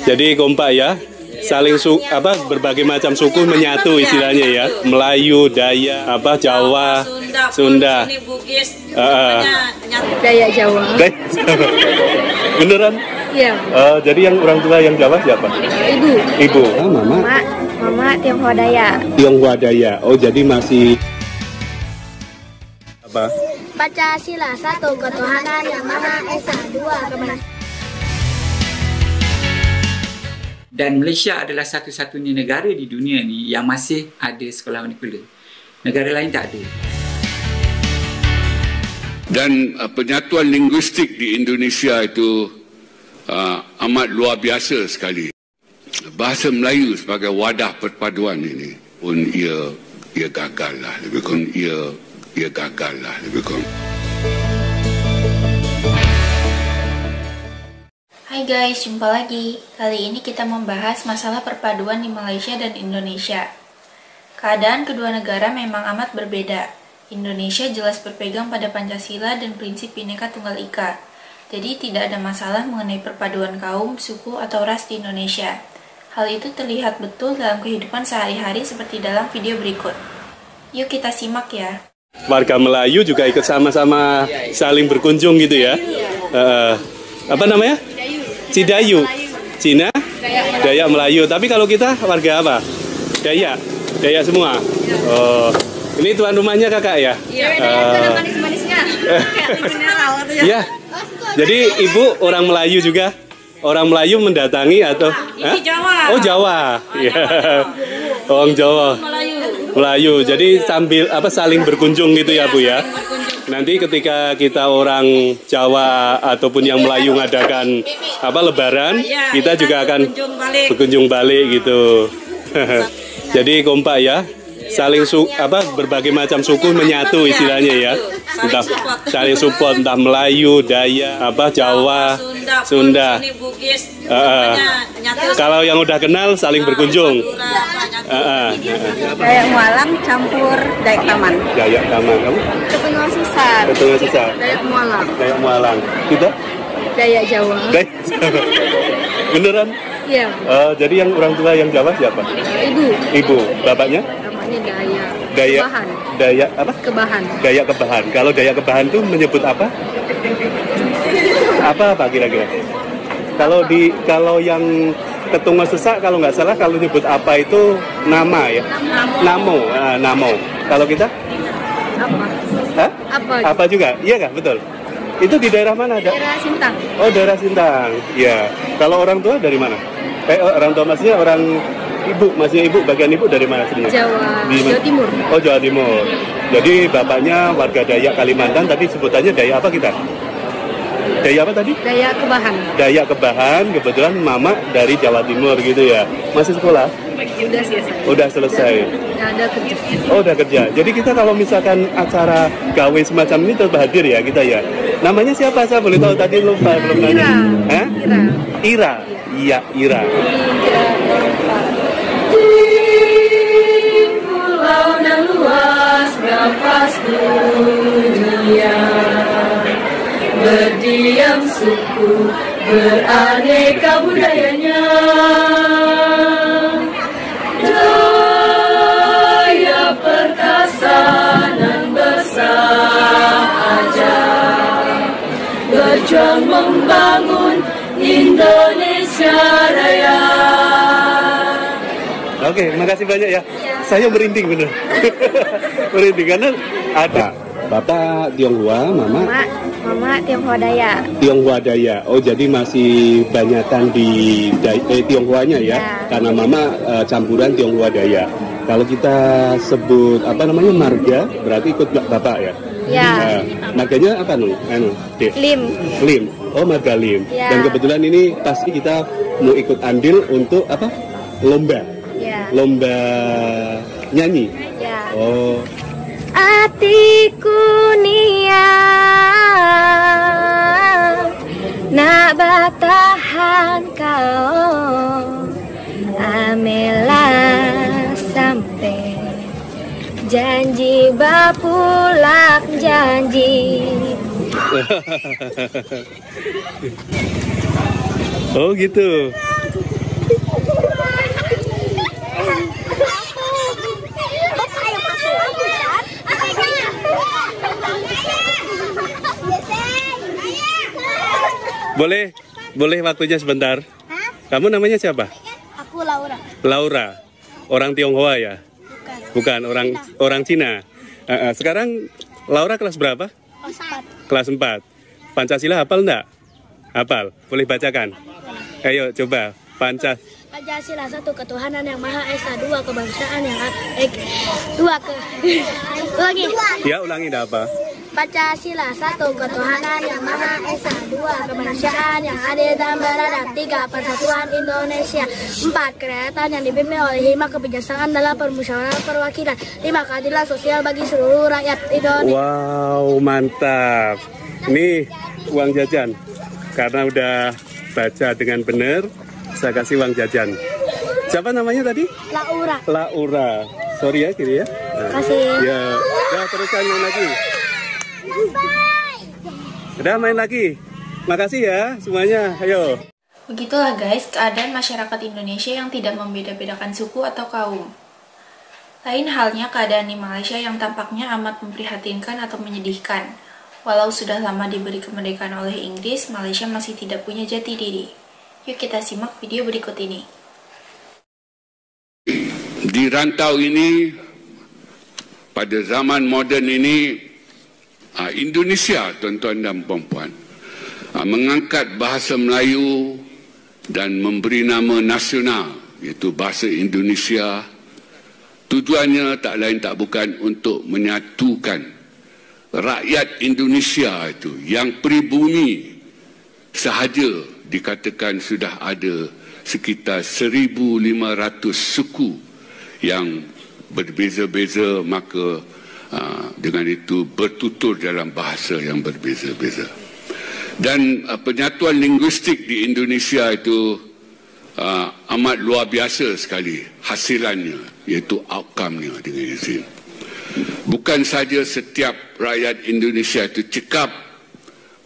Jadi kompak ya, saling berbagai macam suku menyatu istilahnya ya. Melayu, Dayak, Jawa, Sunda, Bugis, Dayak Jawa. Beneran? Iya. Jadi yang orang tua yang Jawa siapa? Ibu. Ibu. Mama. Mama Tionghoa Dayak. Tionghoa Dayak. Oh, jadi masih apa? Pancasila 1 ketuhanan yang Maha Esa, 2 kebenaran. Dan Malaysia adalah satu-satunya negara di dunia ni yang masih ada sekolah manipula. Negara lain tak ada. Dan penyatuan linguistik di Indonesia itu amat luar biasa sekali. Bahasa Melayu sebagai wadah perpaduan ini pun ia gagal lah, lebih kurang ia gagal lah, lebih kurang. Hai guys, jumpa lagi. Kali ini kita membahas masalah perpaduan di Malaysia dan Indonesia. Keadaan kedua negara memang amat berbeda. Indonesia jelas berpegang pada Pancasila dan prinsip Bhinneka Tunggal Ika. Jadi tidak ada masalah mengenai perpaduan kaum, suku, atau ras di Indonesia. Hal itu terlihat betul dalam kehidupan sehari-hari seperti dalam video berikut. Yuk kita simak ya. Warga Melayu juga ikut sama-sama saling berkunjung gitu ya. Apa namanya? Cidayu. Cina? Dayak Melayu. Tapi kalau kita warga apa? Dayak. Dayak semua. Oh, ini tuan rumahnya kakak ya? Iya. Ada manis-manisnya. Kayak mineral gitu ya. Iya. Jadi ibu orang Melayu juga. Orang Melayu mendatangi atau? Ini Jawa. Oh Jawa. Iya. Orang Jawa. Melayu. Jadi sambil saling berkunjung gitu ya Bu ya. Nanti ketika kita orang Jawa ataupun yang Melayu ngadakan Lebaran, kita juga akan berkunjung balik gitu. Jadi kompak ya, saling berbagai macam suku menyatu istilahnya ya. Entah saling support, entah Melayu, Dayak, Jawa, Sunda. Bugis, Kalau yang udah kenal saling berkunjung. Dayak Mualang campur Dayak Taman. Dayak Taman, kamu? Ketungan Sesar. Ketungan Sesar. Dayak Mualang. Dayak Mualang. Kita? Dayak Jawa. Beneran? Iya. Jadi yang orang tua yang Jawa siapa? Ibu. Ibu. Bapaknya? Bapaknya Dayak. Dayak. Kebahan. Dayak apa? Kebahan. Dayak Kebahan. Kalau Dayak Kebahan itu menyebut apa? Apa kira-kira? Kalau yang Ketungan Sesak kalau nggak salah kalau nyebut apa itu nama ya? Namo. Namo. Kalau kita? Apa? Hah? Apa juga? Iya nggak? Betul. Itu di daerah mana? Daerah Sintang. Oh, daerah Sintang. Iya. Kalau orang tua dari mana? Orang tua maksudnya orang ibu, maksudnya ibu, bagian ibu dari mana sebenarnya? Jawa Timur. Oh, Jawa Timur. Jadi bapaknya warga Dayak Kalimantan, tadi sebutannya Dayak apa kita? Dayak apa tadi? Dayak Kebahan. Dayak Kebahan, kebetulan mama dari Jawa Timur gitu ya. Masih sekolah? Udah selesai. Udah selesai. Ada kerja. Oh, udah kerja. Jadi kita kalau misalkan acara gawe semacam ini tetap hadir ya kita ya. Namanya siapa? Saya boleh tahu tadi lupa belum nanya. Hah? Ira. Iya, Ira. Pulau dan luas nafas dunia, berdiam suku beraneka budayanya, daya perkasa dan bersahaja, berjuang membangun Indonesia Raya. Oke, makasih banyak ya. Saya merinding bener. Merinding karena ada Bapak Tionghoa, Mama Tionghoa Dayak. Tionghoa Dayak. Oh, jadi masih banyakan di Tionghoanya ya. Karena Mama campuran Tionghoa Dayak. Kalau kita sebut marga, berarti ikut Bapak ya? Ya. Marganya apa Lim. Lim. Oh, marga Lim. Ya. Dan kebetulan ini pasti kita mau ikut andil untuk lomba. Ya. Lomba nyanyi. Ya. Oh. Atiku niat nak bertahan kau, amelah sampai janji bapulak janji. Oh gitu. Boleh waktunya sebentar. Kamu namanya siapa? Aku Laura. Laura. Orang Tionghoa ya? Bukan, orang Cina. Sekarang Laura kelas berapa? Kelas 4. Pancasila hafal enggak? Hafal. Boleh bacakan? Ayo coba. Pancasila satu, ketuhanan yang Maha Esa, dua, kebangsaan yang ulangi. Ya, ulangi enggak apa? Pancasila satu, ketuhanan yang Maha Esa, dua, kemanusiaan yang adil dan beradab, tiga, persatuan Indonesia, empat, kerakyatan yang dipimpin oleh hikmah kebijaksanaan dalam permusyawaratan perwakilan, lima, keadilan sosial bagi seluruh rakyat Indonesia. Wow, mantap. Ini uang jajan. Karena udah baca dengan benar, saya kasih uang jajan. Siapa namanya tadi? Laura. Laura. Sorry ya, kiri ya. Kasih. Ya, udah teruskan main lagi. Udah main lagi. Makasih ya semuanya. Ayo. Begitulah guys, keadaan masyarakat Indonesia yang tidak membeda-bedakan suku atau kaum. Lain halnya keadaan di Malaysia yang tampaknya amat memprihatinkan atau menyedihkan. Walau sudah lama diberi kemerdekaan oleh Inggris, Malaysia masih tidak punya jati diri. Yuk kita simak video berikut ini. Di rantau ini, pada zaman moden ini, Indonesia, tuan-tuan dan puan-puan, mengangkat bahasa Melayu dan memberi nama nasional, iaitu bahasa Indonesia. Tujuannya tak lain tak bukan untuk menyatukan rakyat Indonesia itu yang pribumi sahaja dikatakan sudah ada sekitar 1,500 suku yang berbeza-beza, maka dengan itu bertutur dalam bahasa yang berbeza-beza. Dan penyatuan linguistik di Indonesia itu amat luar biasa sekali hasilannya, iaitu outcome-nya dengan izin. Bukan saja setiap rakyat Indonesia itu cekap,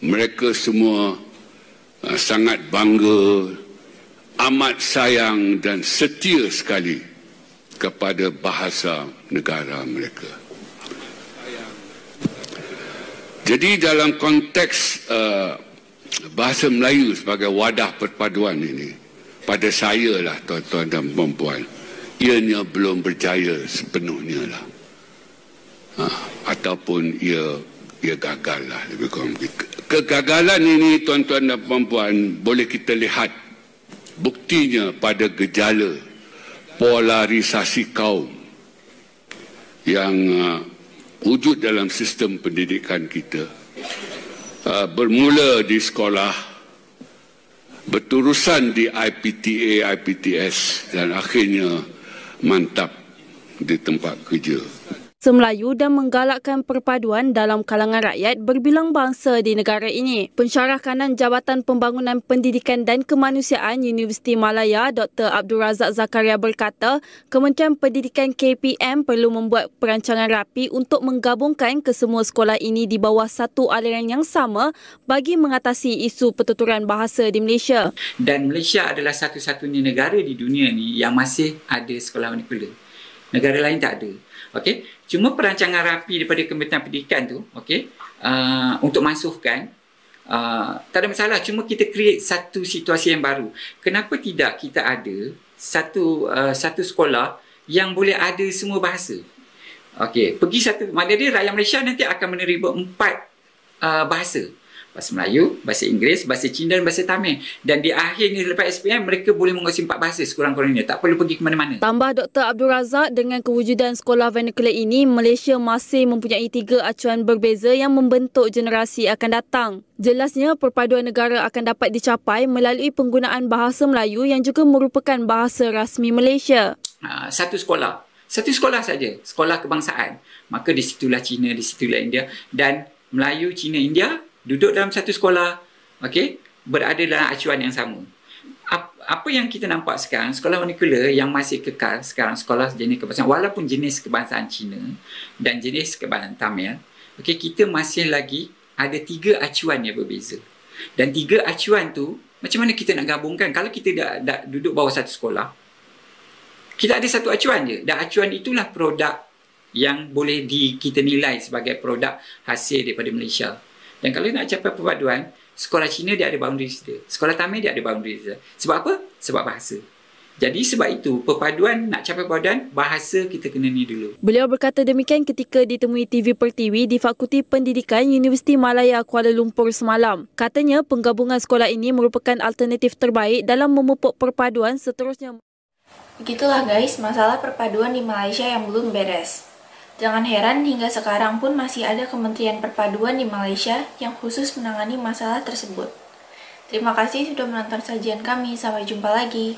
mereka semua sangat bangga, amat sayang dan setia sekali kepada bahasa negara mereka. Jadi dalam konteks bahasa Melayu sebagai wadah perpaduan ini, pada saya lah tuan-tuan dan puan-puan, ianya belum berjaya sepenuhnya lah. Ataupun ia gagal lah, lebih kurang begitu. Kegagalan ini tuan-tuan dan puan-puan boleh kita lihat buktinya pada gejala polarisasi kaum yang wujud dalam sistem pendidikan kita. Bermula di sekolah, berterusan di IPTA, IPTS dan akhirnya mantap di tempat kerja. Melayu dan menggalakkan perpaduan dalam kalangan rakyat berbilang bangsa di negara ini. Pensyarah kanan Jabatan Pembangunan Pendidikan dan Kemanusiaan Universiti Malaya, Dr. Abdul Razak Zakaria berkata, Kementerian Pendidikan KPM perlu membuat perancangan rapi untuk menggabungkan kesemua sekolah ini di bawah satu aliran yang sama bagi mengatasi isu pertuturan bahasa di Malaysia. Dan Malaysia adalah satu-satunya negara di dunia ni yang masih ada sekolah vernacular. Negara lain tak ada. Okey, cuma perancangan rapi daripada Kementerian Pendidikan tu, okey, untuk mansuhkan, tak ada masalah. Cuma kita create satu situasi yang baru. Kenapa tidak kita ada satu sekolah yang boleh ada semua bahasa? Okey, pergi satu, maknanya rakyat Malaysia nanti akan menerima 4 bahasa. Bahasa Melayu, bahasa Inggeris, bahasa Cina dan bahasa Tamil. Dan di akhirnya lepas SPM, mereka boleh menguasai 4 bahasa sekurang-kurangnya. Tak perlu pergi ke mana-mana. Tambah Dr. Abdul Razak, dengan kewujudan sekolah vernacular ini, Malaysia masih mempunyai 3 acuan berbeza yang membentuk generasi akan datang. Jelasnya, perpaduan negara akan dapat dicapai melalui penggunaan bahasa Melayu yang juga merupakan bahasa rasmi Malaysia. Satu sekolah saja, sekolah kebangsaan. Maka di situlah Cina, di situlah India. Dan Melayu, Cina, India duduk dalam satu sekolah, okey, berada dalam acuan yang sama. Apa yang kita nampak sekarang, sekolah vernacular yang masih kekal sekarang, sekolah jenis kebangsaan, walaupun jenis kebangsaan Cina dan jenis kebangsaan Tamil, okey, kita masih lagi ada 3 acuan yang berbeza. Dan 3 acuan tu Macam mana kita nak gabungkan? Kalau kita dah duduk bawah satu sekolah, kita ada satu acuan je. Dan acuan itulah produk yang boleh kita nilai sebagai produk hasil daripada Malaysia. Dan kalau nak capai perpaduan, sekolah Cina dia ada boundaries dia. Sekolah Tamil dia ada boundaries dia. Sebab apa? Sebab bahasa. Jadi sebab itu, perpaduan, nak capai perpaduan, bahasa kita kena ni dulu. Beliau berkata demikian ketika ditemui TV Pertiwi di Fakulti Pendidikan Universiti Malaya Kuala Lumpur semalam. Katanya penggabungan sekolah ini merupakan alternatif terbaik dalam memupuk perpaduan seterusnya. Begitulah guys, masalah perpaduan di Malaysia yang belum beres. Jangan heran hingga sekarang pun masih ada Kementerian Perpaduan di Malaysia yang khusus menangani masalah tersebut. Terima kasih sudah menonton sajian kami, sampai jumpa lagi.